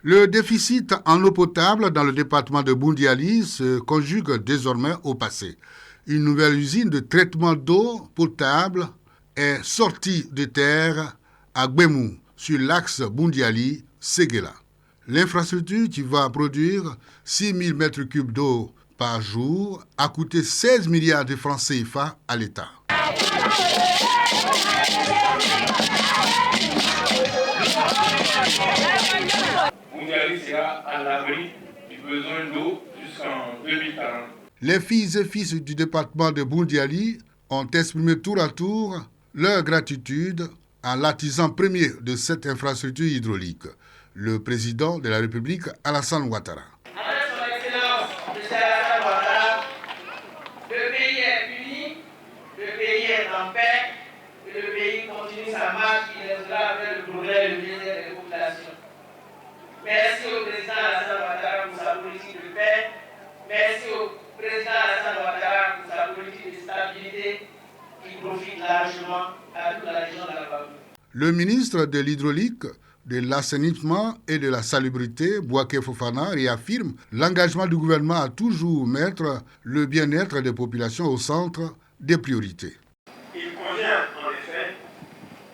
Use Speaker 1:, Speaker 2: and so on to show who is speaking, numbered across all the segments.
Speaker 1: Le déficit en eau potable dans le département de Boundiali se conjugue désormais au passé. Une nouvelle usine de traitement d'eau potable est sortie de terre à Gbemou, sur l'axe Boundiali-Séguéla. L'infrastructure qui va produire 6 000 m3 d'eau par jour a coûté 16 milliards de francs CFA à l'État.
Speaker 2: Boundiali sera à l'abri du besoin d'eau jusqu'en 2040.
Speaker 1: Les filles et fils du département de Boundiali ont exprimé tour à tour leur gratitude à l'artisan premier de cette infrastructure hydraulique, le président de la République, Alassane Ouattara.
Speaker 3: Avec son Excellence, M. Alassane Ouattara, le pays est uni, le pays est en paix, et le pays continue sa marche inexorable vers le progrès et le bien-être des populations. Merci au président Alassane Ouattara pour sa politique de paix. Merci au président Alassane Ouattara pour sa politique de stabilité qui profite largement à toute la région de la Baoulou.
Speaker 1: Le ministre de l'Hydraulique, de l'Assainissement et de la Salubrité, Bouaké Fofana, réaffirme l'engagement du gouvernement à toujours mettre le bien-être des populations au centre des priorités.
Speaker 4: Il convient en effet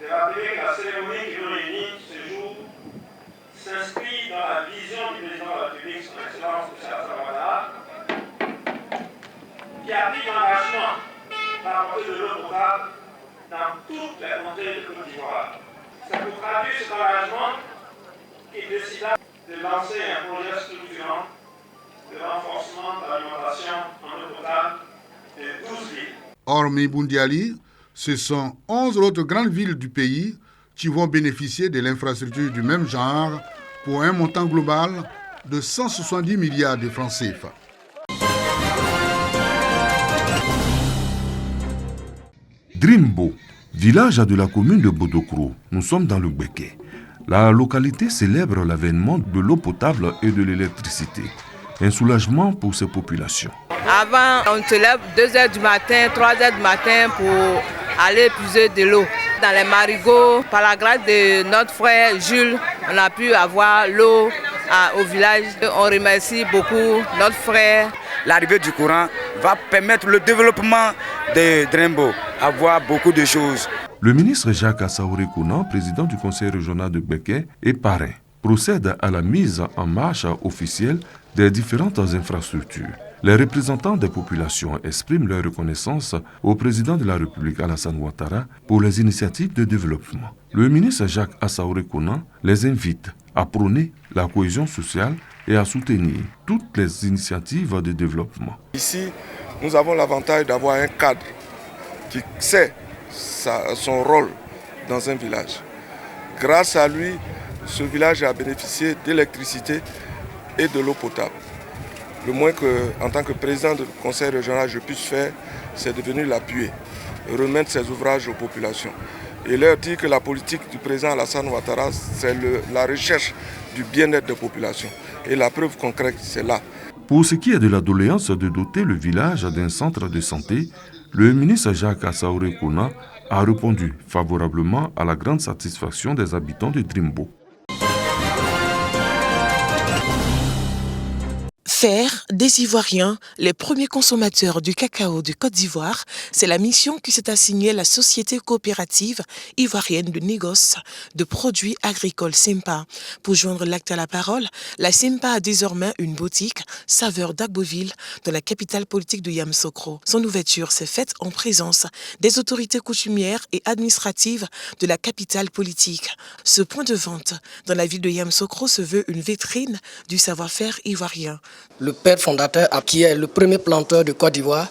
Speaker 4: de rappeler que la cérémonie qui nous réunit ce jour s'inscrit dans la vision du président de la République, son Excellence M. Alassane Ouattara, qui a pris l'engagement d'apporter de l'eau potable dans toutes les contrées de Côte d'Ivoire. C'est pour traduire cet engagement qu'il décida de lancer un projet structurant de renforcement de l'alimentation en eau potable de 12 villes.
Speaker 1: Hormis Boundiali, ce sont 11 autres grandes villes du pays qui vont bénéficier de l'infrastructure du même genre pour un montant global de 170 milliards de francs CFA.
Speaker 5: Drimbo, village de la commune de Bodokro. Nous sommes dans le Gbeke. La localité célèbre l'avènement de l'eau potable et de l'électricité. Un soulagement pour ces populations.
Speaker 6: Avant, on se lève 2h du matin, 3h du matin pour aller puiser de l'eau. Dans les marigots, par la grâce de notre frère Jules, on a pu avoir l'eau au village. On remercie beaucoup notre frère.
Speaker 7: L'arrivée du courant va permettre le développement de Drimbo, avoir beaucoup de choses.
Speaker 5: Le ministre Jacques Assaouré Kounan, président du conseil régional de Gbeke et parrain, procède à la mise en marche officielle des différentes infrastructures. Les représentants des populations expriment leur reconnaissance au président de la République Alassane Ouattara pour les initiatives de développement. Le ministre Jacques Assaouré Kounan les invite à prôner la cohésion sociale et à soutenir toutes les initiatives de développement.
Speaker 8: Ici, nous avons l'avantage d'avoir un cadre qui sait son rôle dans un village. Grâce à lui, ce village a bénéficié d'électricité et de l'eau potable. Le moins qu'en tant que président du conseil régional je puisse faire, c'est de venir l'appuyer, remettre ses ouvrages aux populations et leur dire que la politique du président Alassane Ouattara, c'est la recherche du bien-être des populations. Et la preuve concrète, c'est là.
Speaker 5: Pour ce qui est de la doléance de doter le village d'un centre de santé, le ministre Jacques Assaouré Kounan a répondu favorablement à la grande satisfaction des habitants de Drimbo.
Speaker 9: Faire des Ivoiriens les premiers consommateurs du cacao de Côte d'Ivoire, c'est la mission qui s'est assignée la société coopérative ivoirienne de négoce de produits agricoles Simpa. Pour joindre l'acte à la parole, la Simpa a désormais une boutique Saveur d'Agboville dans la capitale politique de Yamoussoukro. Son ouverture s'est faite en présence des autorités coutumières et administratives de la capitale politique. Ce point de vente dans la ville de Yamoussoukro se veut une vitrine du savoir-faire ivoirien.
Speaker 10: Le père fondateur, qui est le premier planteur de Côte d'Ivoire,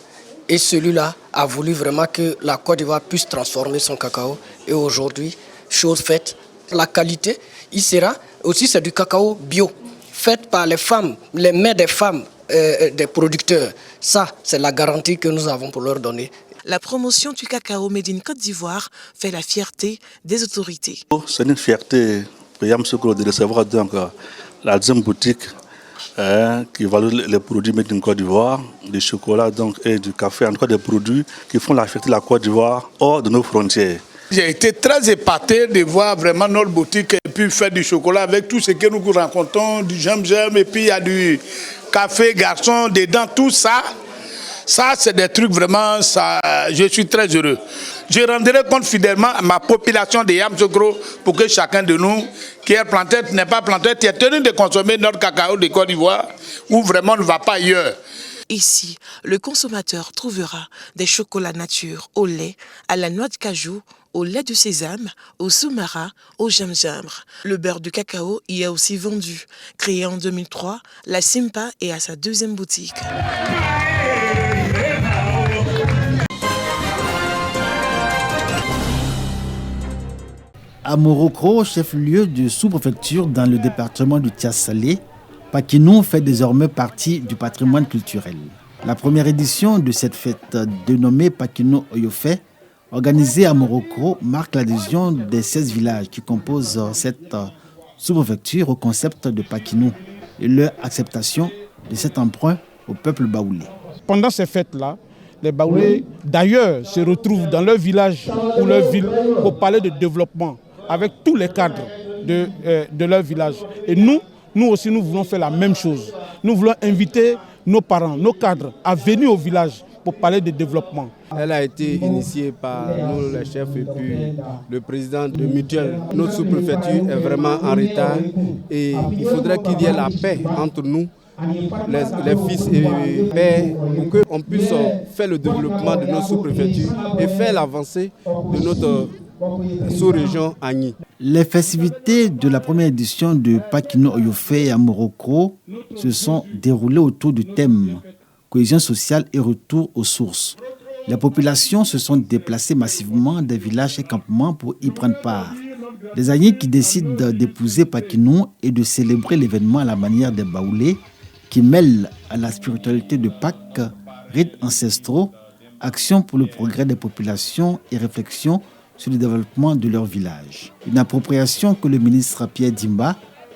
Speaker 10: et celui-là a voulu vraiment que la Côte d'Ivoire puisse transformer son cacao. Et aujourd'hui, chose faite, la qualité, il sera aussi c'est du cacao bio, fait par les femmes, les mères des femmes, des producteurs. Ça, c'est la garantie que nous avons pour leur donner.
Speaker 9: La promotion du cacao made in Côte d'Ivoire fait la fierté des autorités.
Speaker 11: C'est une fierté pour Yamoussoukro de recevoir donc la deuxième boutique qui valorise les produits made in Côte d'Ivoire, du chocolat donc, et du café, en tout cas des produits qui font la fierté de la Côte d'Ivoire hors de nos frontières.
Speaker 12: J'ai été très épaté de voir vraiment notre boutique puis faire du chocolat avec tout ce que nous rencontrons, du jam-jam, et puis il y a du café garçon dedans, tout ça. Ça, c'est des trucs vraiment, ça, je suis très heureux. Je rendrai compte fidèlement à ma population de Yamoussoukro pour que chacun de nous, qui est planteur, qui n'est pas planteur, qui est tenu de consommer notre cacao de Côte d'Ivoire, ou vraiment ne va pas ailleurs.
Speaker 9: Ici, le consommateur trouvera des chocolats nature au lait, à la noix de cajou, au lait de sésame, au soumara, au gingembre. Le beurre de cacao y est aussi vendu. Créé en 2003, la Simpa est à sa deuxième boutique.
Speaker 13: À Morocco, chef-lieu de sous-préfecture dans le département du Tias-Salé, Pakinou fait désormais partie du patrimoine culturel. La première édition de cette fête, dénommée Pakinou Oyofé, organisée à Morocco, marque l'adhésion des 16 villages qui composent cette sous-préfecture au concept de Pakinou et leur acceptation de cet emprunt au peuple baoulé.
Speaker 12: Pendant ces fêtes-là, les Baoulés, d'ailleurs, se retrouvent dans leur village ou leur ville pour parler de développement avec tous les cadres de leur village. Et nous aussi, nous voulons faire la même chose. Nous voulons inviter nos parents, nos cadres à venir au village pour parler de développement.
Speaker 14: Elle a été initiée par nous, les chefs, et puis le président de Mutuelle. Notre sous-préfecture est vraiment en retard et il faudrait qu'il y ait la paix entre nous, les fils et pères, pour qu'on puisse faire le développement de notre sous-préfecture et faire l'avancée de notre sous-région Agni.
Speaker 13: Les festivités de la première édition de Pakinou Oyofé à Morocco se sont déroulées autour du thème cohésion sociale et retour aux sources. Les populations se sont déplacées massivement des villages et campements pour y prendre part. Les Agnis qui décident d'épouser Pakinou et de célébrer l'événement à la manière des Baoulés, qui mêlent à la spiritualité de Pâques, rites ancestraux, actions pour le progrès des populations et réflexions sur le développement de leur village. Une appropriation que le ministre Pierre Dimba,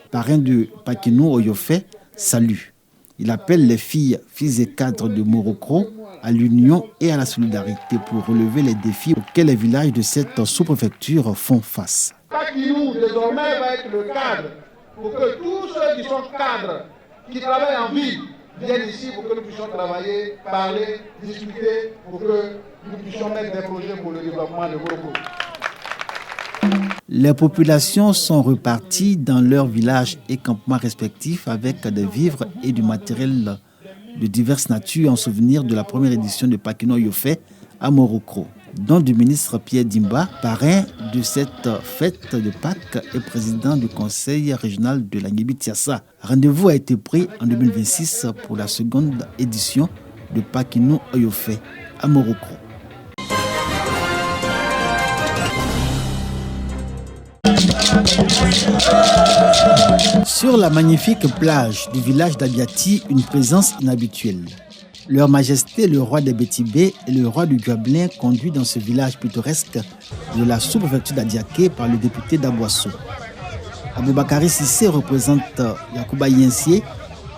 Speaker 13: parrain de Pakinou Oyofé, salue. Il appelle les filles et cadres de Morocco à l'union et à la solidarité pour relever les défis auxquels les villages de cette sous-préfecture font face.
Speaker 15: Pakinou, désormais, va être le cadre pour que tous ceux qui sont cadres, qui travaillent en ville, viennent ici pour que nous puissions travailler, parler, discuter, pour que nous puissions mettre des projets pour le développement de Morocco.
Speaker 13: Les populations sont reparties dans leurs villages et campements respectifs avec des vivres et du matériel de diverses natures en souvenir de la première édition de Pakinou Oyofé à Morocco, dont du ministre Pierre Dimba, parrain de cette fête de Pâques et président du conseil régional de la Guébi-Tiassa. Rendez-vous a été pris en 2026 pour la seconde édition de Pakinou Oyofé à Morocco. Sur la magnifique plage du village d'Abiati, une présence inhabituelle. Leur Majesté, le roi des Bétibé et le roi du Guablin conduits dans ce village pittoresque de la sous-préfecture d'Adiaké par le député d'Aboissou. Aboubakari Sissé représente Yacouba Yensié,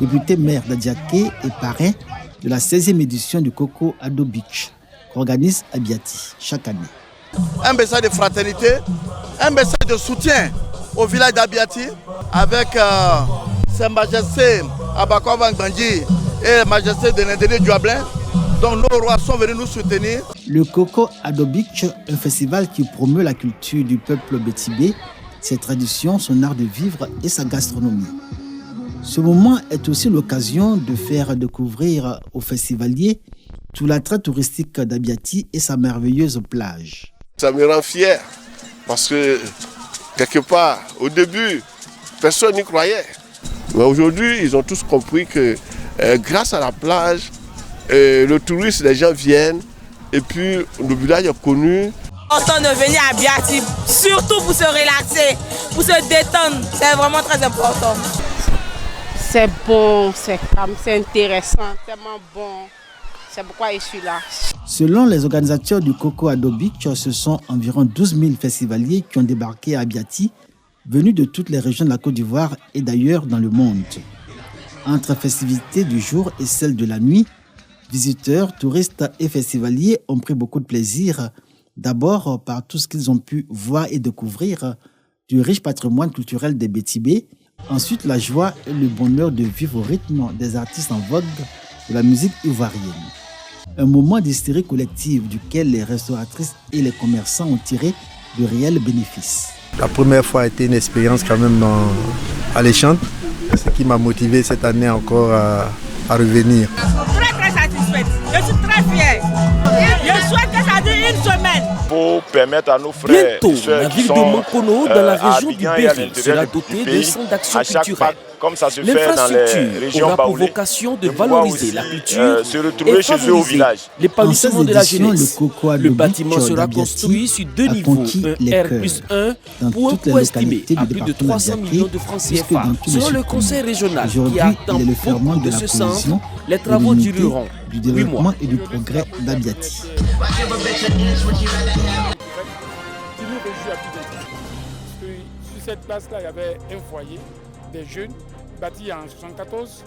Speaker 13: député maire d'Adiaké et parrain de la 16e édition du Coco Ado Beach, qu'organise Abiati chaque année.
Speaker 16: Un message de fraternité, un message de soutien au village d'Abiati avec Sa Majesté Abakwa Bangbandji et la Majesté de l'Indéné Guablin. Donc nos rois sont venus nous soutenir.
Speaker 13: Le Coco Ado Beach, un festival qui promeut la culture du peuple bétibé, ses traditions, son art de vivre et sa gastronomie. Ce moment est aussi l'occasion de faire découvrir aux festivaliers tout l'attrait touristique d'Abiati et sa merveilleuse plage.
Speaker 8: Ça me rend fier parce que quelque part, au début, personne n'y croyait. Mais aujourd'hui, ils ont tous compris que grâce à la plage, le tourisme, les gens viennent et puis le village est connu.
Speaker 6: Important de venir à Abiati, surtout pour se relaxer, pour se détendre. C'est vraiment très important.
Speaker 17: C'est bon, c'est calme, c'est intéressant, tellement bon. C'est pourquoi je suis là.
Speaker 13: Selon les organisateurs du Coco Ado Beach, ce sont environ 12 000 festivaliers qui ont débarqué à Abiati, venus de toutes les régions de la Côte d'Ivoire et d'ailleurs dans le monde. Entre festivités du jour et celles de la nuit, visiteurs, touristes et festivaliers ont pris beaucoup de plaisir, d'abord par tout ce qu'ils ont pu voir et découvrir, du riche patrimoine culturel des Bétibés. Ensuite, la joie et le bonheur de vivre au rythme des artistes en vogue de la musique ivoirienne. Un moment d'hystérie collective duquel les restauratrices et les commerçants ont tiré de réels bénéfices.
Speaker 18: La première fois a été une expérience quand même alléchante, ce qui m'a motivé cette année encore à revenir.
Speaker 19: Très satisfaite, je suis très fière. Je souhaite que ça dure une semaine.
Speaker 20: Pour permettre à nos frères
Speaker 21: bientôt,
Speaker 20: et sœurs
Speaker 21: la
Speaker 20: qui
Speaker 21: ville
Speaker 20: sont
Speaker 21: de Mokono, dans la région du
Speaker 20: à Abidjan et à
Speaker 21: Berry,
Speaker 20: l'intérieur
Speaker 21: sera
Speaker 20: du
Speaker 21: dotée
Speaker 20: pays,
Speaker 21: de centres d'action
Speaker 20: à chaque
Speaker 21: culturelle.
Speaker 20: Pâques, comme ça se fait dans les
Speaker 21: L'infrastructure
Speaker 20: régions
Speaker 21: aura pour
Speaker 20: baoulées,
Speaker 21: vocation de
Speaker 20: de pouvoir
Speaker 21: valoriser
Speaker 20: aussi,
Speaker 21: la culture
Speaker 20: se retrouver
Speaker 21: et
Speaker 20: chez eux au
Speaker 21: favoriser
Speaker 20: village.
Speaker 21: l'épanouissement de la jeunesse.
Speaker 13: Le
Speaker 21: bâtiment sera construit sur 2 niveaux, un R+1 pour un coût estimé à plus de 300 millions de francs CFA. Selon le conseil régional qui attend beaucoup de ce centre, les travaux dureront
Speaker 13: du
Speaker 21: 8 mois.
Speaker 13: développement et du progrès d'Abiati.
Speaker 4: Qui nous réjouit à tout instant. Parce que sur cette place-là, il y avait un foyer des jeunes bâti en 1974.